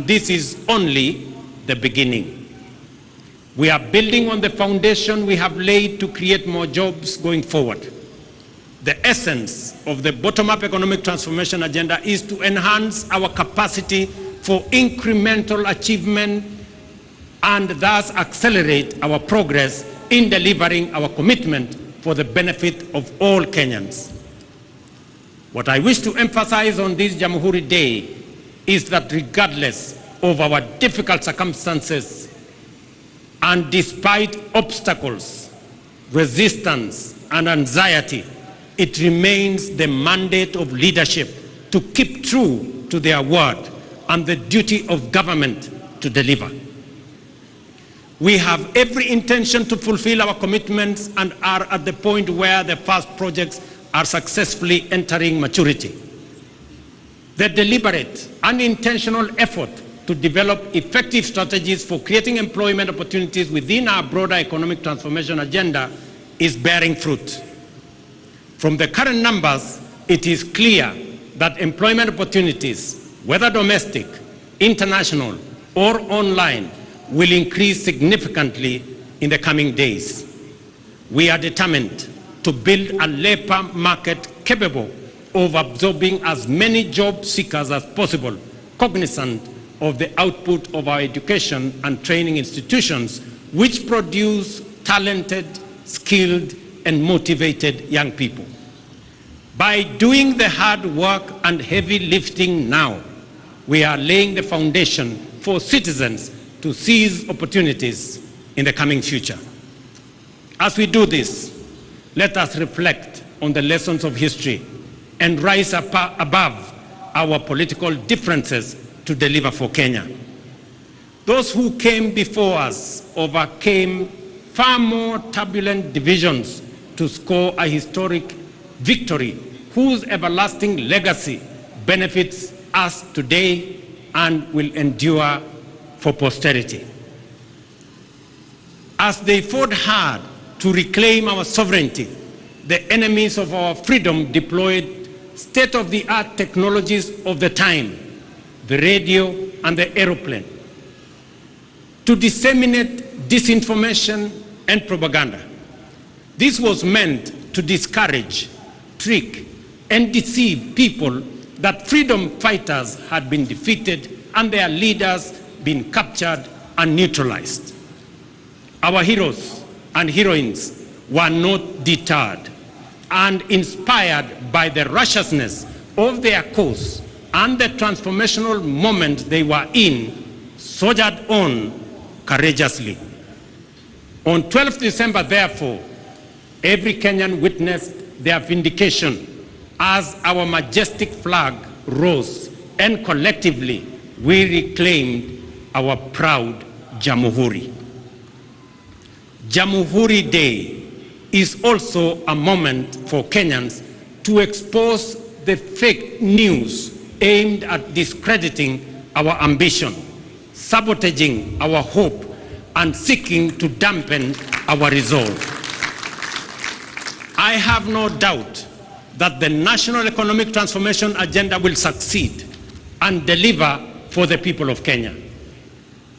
This is only the beginning. We are building on the foundation we have laid to create more jobs going forward. The essence of the bottom-up economic transformation agenda is to enhance our capacity for incremental achievement and thus accelerate our progress in delivering our commitment for the benefit of all Kenyans. What I wish to emphasize on this Jamhuri Day is that regardless of our difficult circumstances and despite obstacles, resistance, and anxiety, it remains the mandate of leadership to keep true to their word and the duty of government to deliver. We have every intention to fulfill our commitments and are at the point where the first projects are successfully entering maturity. The deliberate and intentional effort to develop effective strategies for creating employment opportunities within our broader economic transformation agenda is bearing fruit. From the current numbers, it is clear that employment opportunities, whether domestic, international, or online, will increase significantly in the coming days. We are determined to build a labor market capable of absorbing as many job seekers as possible, cognizant of the output of our education and training institutions, which produce talented, skilled, and motivated young people. By doing the hard work and heavy lifting now, we are laying the foundation for citizens to seize opportunities in the coming future. As we do this, let us reflect on the lessons of history and rise above our political differences to deliver for Kenya. Those who came before us overcame far more turbulent divisions to score a historic victory whose everlasting legacy benefits us today and will endure for posterity. As they fought hard to reclaim our sovereignty, the enemies of our freedom deployed state-of-the-art technologies of the time, the radio and the aeroplane, to disseminate disinformation and propaganda. This was meant to discourage, trick, and deceive people that freedom fighters had been defeated and their leaders been captured and neutralized. Our heroes and heroines were not deterred and inspired by the righteousness of their cause and the transformational moment they were in, soldiered on courageously. On 12th December, therefore, every Kenyan witnessed their vindication as our majestic flag rose and collectively we reclaimed our proud Jamhuri. Jamhuri Day is also a moment for Kenyans to expose the fake news aimed at discrediting our ambition, sabotaging our hope, and seeking to dampen our resolve. I have no doubt that the National Economic Transformation Agenda will succeed and deliver for the people of Kenya.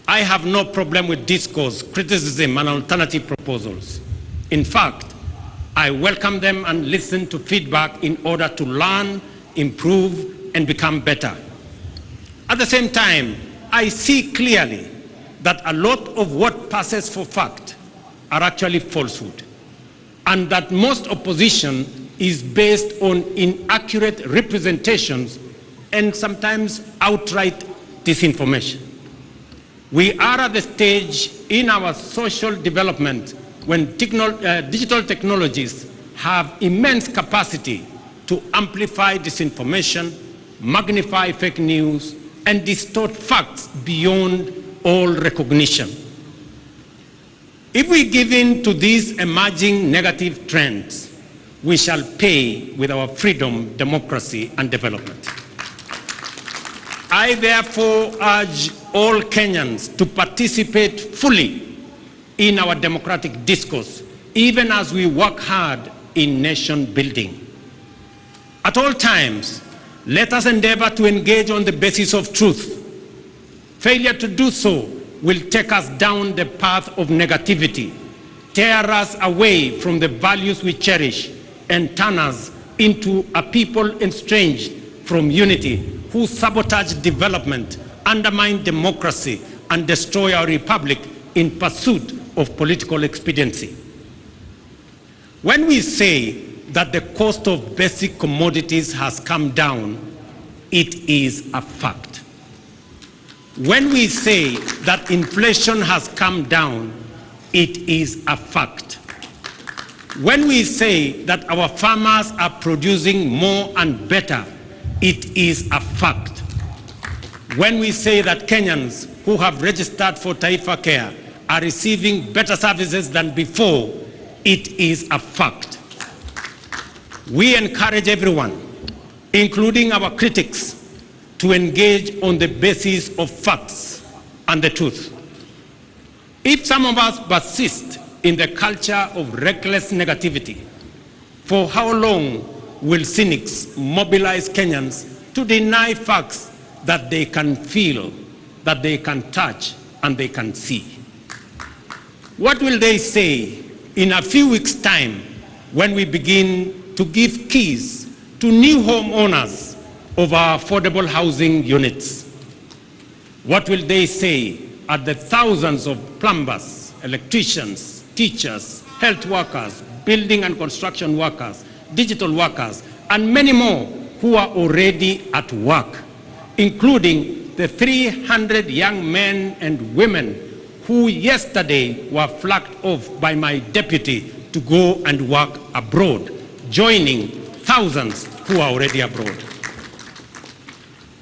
I have no problem with discourse, criticism, and alternative proposals. In fact, I welcome them and listen to feedback in order to learn, improve, and become better. At the same time, I see clearly that a lot of what passes for fact are actually falsehood, and that most opposition is based on inaccurate representations and sometimes outright disinformation. We are at the stage in our social development when digital technologies have immense capacity to amplify disinformation, magnify fake news, and distort facts beyond all recognition. If we give in to these emerging negative trends, we shall pay with our freedom, democracy, and development. I therefore urge all Kenyans to participate fully in our democratic discourse, even as we work hard in nation building. At all times, let us endeavor to engage on the basis of truth, Failure to do so will take us down the path of negativity, tear us away from the values we cherish, and turn us into a people estranged from unity, who sabotage development, undermine democracy, and destroy our republic in pursuit of political expediency. When we say that the cost of basic commodities has come down, it is a fact. When we say that inflation has come down, it is a fact. When we say that our farmers are producing more and better, it is a fact. When we say that Kenyans who have registered for Taifa Care are receiving better services than before, it is a fact. We encourage everyone, including our critics, to engage on the basis of facts and the truth. If some of us persist in the culture of reckless negativity, for how long will cynics mobilize Kenyans to deny facts that they can feel, that they can touch, and they can see? What will they say in a few weeks' time when we begin to give keys to new homeowners of our affordable housing units? What will they say at the thousands of plumbers, electricians, teachers, health workers, building and construction workers, digital workers, and many more who are already at work, including the 300 young men and women who yesterday were flagged off by my deputy to go and work abroad, joining thousands who are already abroad.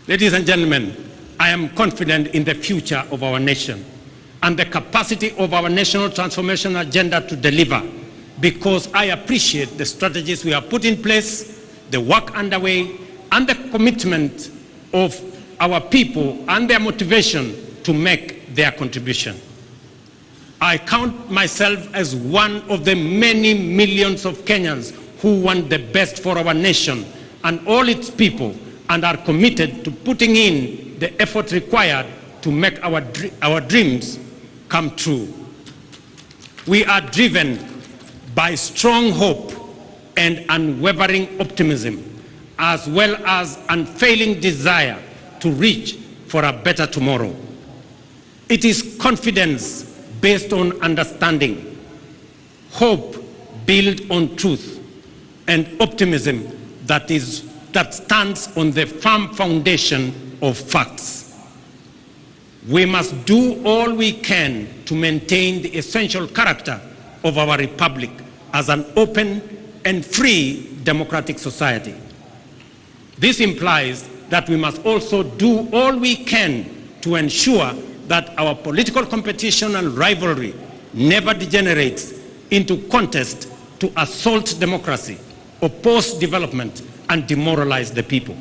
Ladies and gentlemen, I am confident in the future of our nation and the capacity of our national transformation agenda to deliver, because I appreciate the strategies we have put in place, the work underway, and the commitment of our people and their motivation to make their contribution. I count myself as one of the many millions of Kenyans who want the best for our nation and all its people, and are committed to putting in the effort required to make our dreams come true. We are driven by strong hope and unwavering optimism, as well as unfailing desire to reach for a better tomorrow. It is confidence based on understanding, hope built on truth, and optimism that stands on the firm foundation of facts. We must do all we can to maintain the essential character of our republic as an open and free democratic society. This implies that we must also do all we can to ensure that our political competition and rivalry never degenerates into contest to assault democracy, oppose development, and demoralize the people.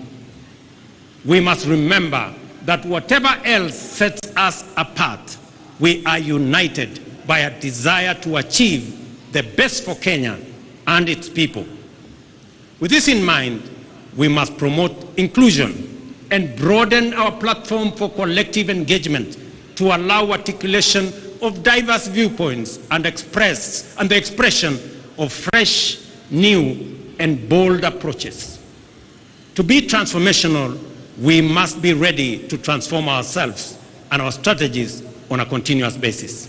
We must remember that whatever else sets us apart, we are united by a desire to achieve the best for Kenya and its people. With this in mind, we must promote inclusion and broaden our platform for collective engagement to allow articulation of diverse viewpoints and the expression of fresh, new, and bold approaches. To be transformational, we must be ready to transform ourselves and our strategies on a continuous basis.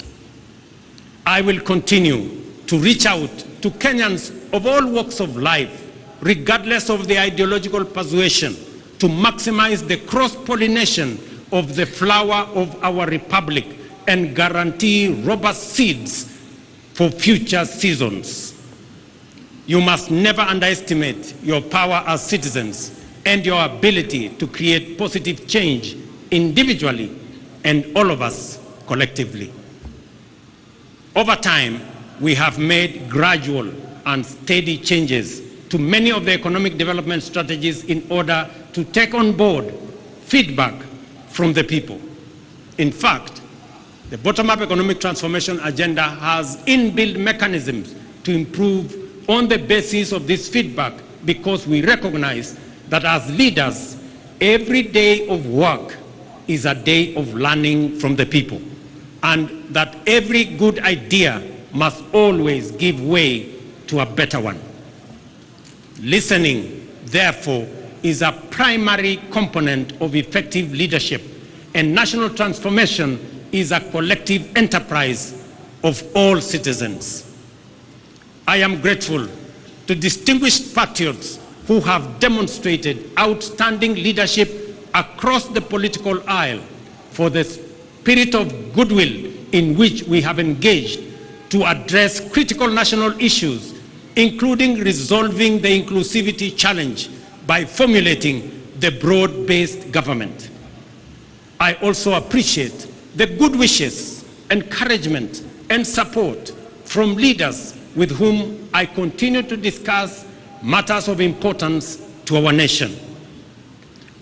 I will continue to reach out to Kenyans of all walks of life, regardless of the ideological persuasion, to maximize the cross-pollination of the flower of our republic and guarantee robust seeds for future seasons. You must never underestimate your power as citizens and your ability to create positive change individually and all of us collectively. Over time, we have made gradual and steady changes to many of the economic development strategies in order to take on board feedback from the people. In fact, the bottom-up economic transformation agenda has inbuilt mechanisms to improve on the basis of this feedback, because we recognize that as leaders, every day of work is a day of learning from the people, and that every good idea must always give way to a better one. Listening, therefore, is a primary component of effective leadership, and national transformation is a collective enterprise of all citizens. I am grateful to distinguished patriots who have demonstrated outstanding leadership across the political aisle for the spirit of goodwill in which we have engaged to address critical national issues, including resolving the inclusivity challenge by formulating the broad-based government. I also appreciate the good wishes, encouragement, and support from leaders with whom I continue to discuss matters of importance to our nation.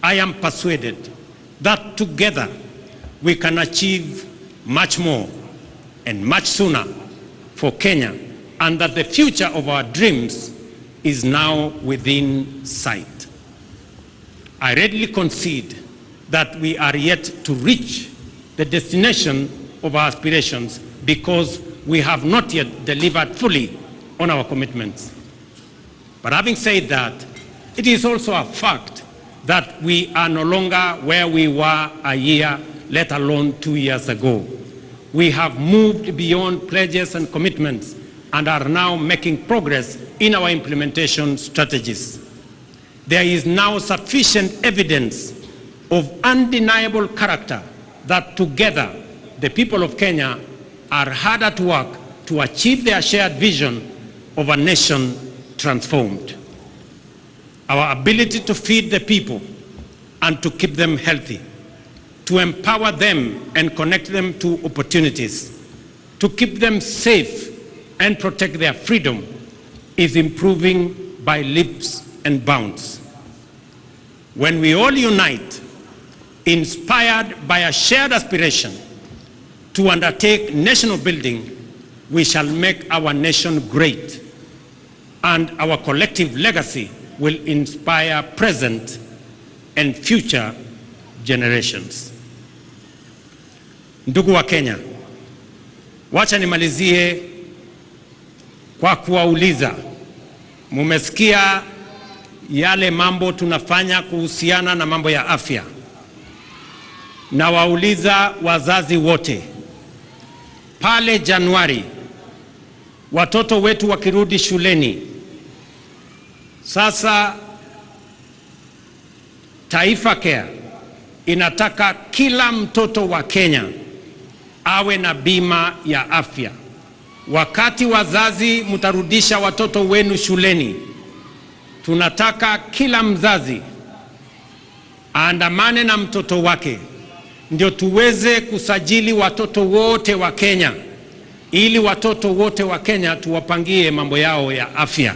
I am persuaded that together we can achieve much more and much sooner for Kenya, and that the future of our dreams is now within sight. I readily concede that we are yet to reach the destination of our aspirations because we have not yet delivered fully on our commitments. But having said that, it is also a fact that we are no longer where we were a year, let alone 2 years ago. We have moved beyond pledges and commitments and are now making progress in our implementation strategies. There is now sufficient evidence of undeniable character that together the people of Kenya are hard at work to achieve their shared vision of a nation transformed. Our ability to feed the people and to keep them healthy, to empower them and connect them to opportunities, to keep them safe and protect their freedom is improving by leaps and bounds. When we all unite, inspired by a shared aspiration to undertake national building, we shall make our nation great, and our collective legacy will inspire present and future generations. Ndugu wa Kenya, wacha nimalizie kwa kuwauliza, mumesikia yale mambo tunafanya kuhusiana na mambo ya afya. Na wauliza wazazi wote, pale Januari watoto wetu wakirudi shuleni, sasa Taifa Care inataka kila mtoto wa Kenya awe na bima ya afya. Wakati wazazi mtarudisha watoto wenu shuleni, tunataka kila mzazi aandamane na mtoto wake ndio tuweze kusajili watoto wote wa Kenya, ili watoto wote wa Kenya tuwapangie mambo yao ya afya.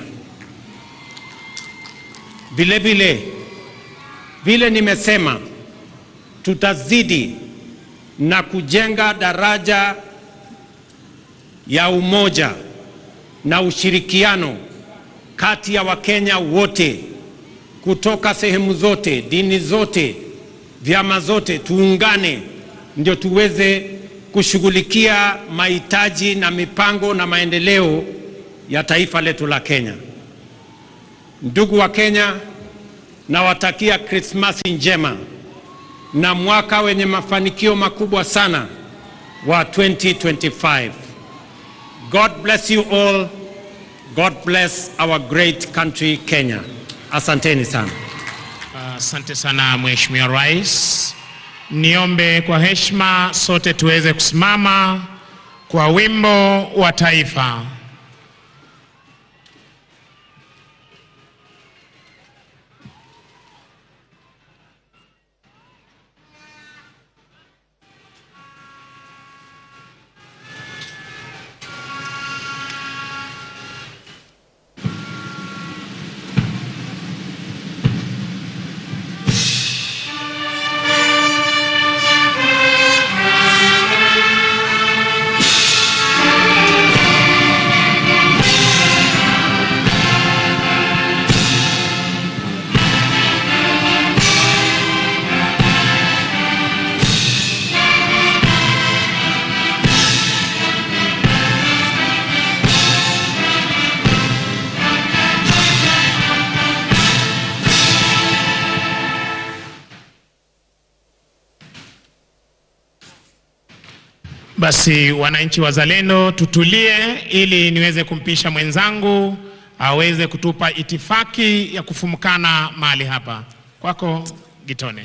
Vile nimesema, tutazidi na kujenga daraja ya umoja na ushirikiano kati ya Wakenya wote kutoka sehemu zote, dini zote, vyama zote. Tuungane ndio tuweze kushughulikia mahitaji na mipango na maendeleo ya taifa letu la Kenya. Ndugu wa Kenya, nawatakia Krismasi njema na mwaka wenye mafanikio makubwa sana wa 2025. God bless you all. God bless our great country Kenya. Asanteni sana. Asante sana Mheshimiwa Rais. Niombe kwa heshima sote tuweze kusimama kwa wimbo wa taifa. Basi wananchi wazalendo tutulie ili niweze kumpisha mwenzangu aweze kutupa itifaki ya kufumukana mahali hapa. Kwako Gitone.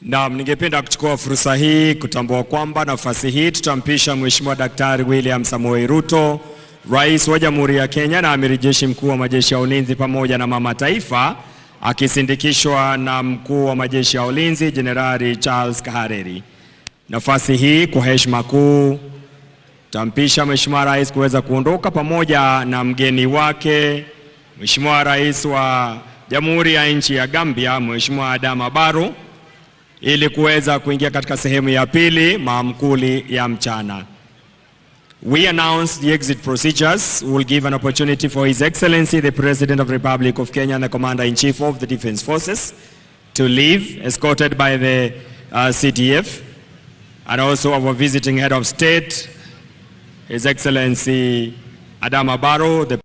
Naam, ningependa kuchukua fursa hii kutambua kwamba nafasi hii tutampisha Mheshimiwa Daktari William Samoei Ruto, Rais wa Jamhuri ya Kenya na Amiri Jeshi Mkuu wa Majeshi ya Ulinzi pamoja na Mama Taifa, akisindikishwa na Mkuu wa Majeshi ya Ulinzi Jenerali Charles Kahareri. Nafasi hii kwa heshima kuu tutampisha Mheshimiwa Rais kuweza kuondoka pamoja na mgeni wake Mheshimiwa Rais wa Jamhuri ya nchi ya Gambia, Mheshimiwa Adama Barrow, ili kuweza kuingia katika sehemu ya pili, maamkuli ya mchana. We announce the exit procedures. We will give an opportunity for His Excellency the President of the Republic of Kenya and the Commander-in-Chief of the Defense Forces to leave, escorted by the CDF, and also our visiting Head of State, His Excellency Adama Barrow, the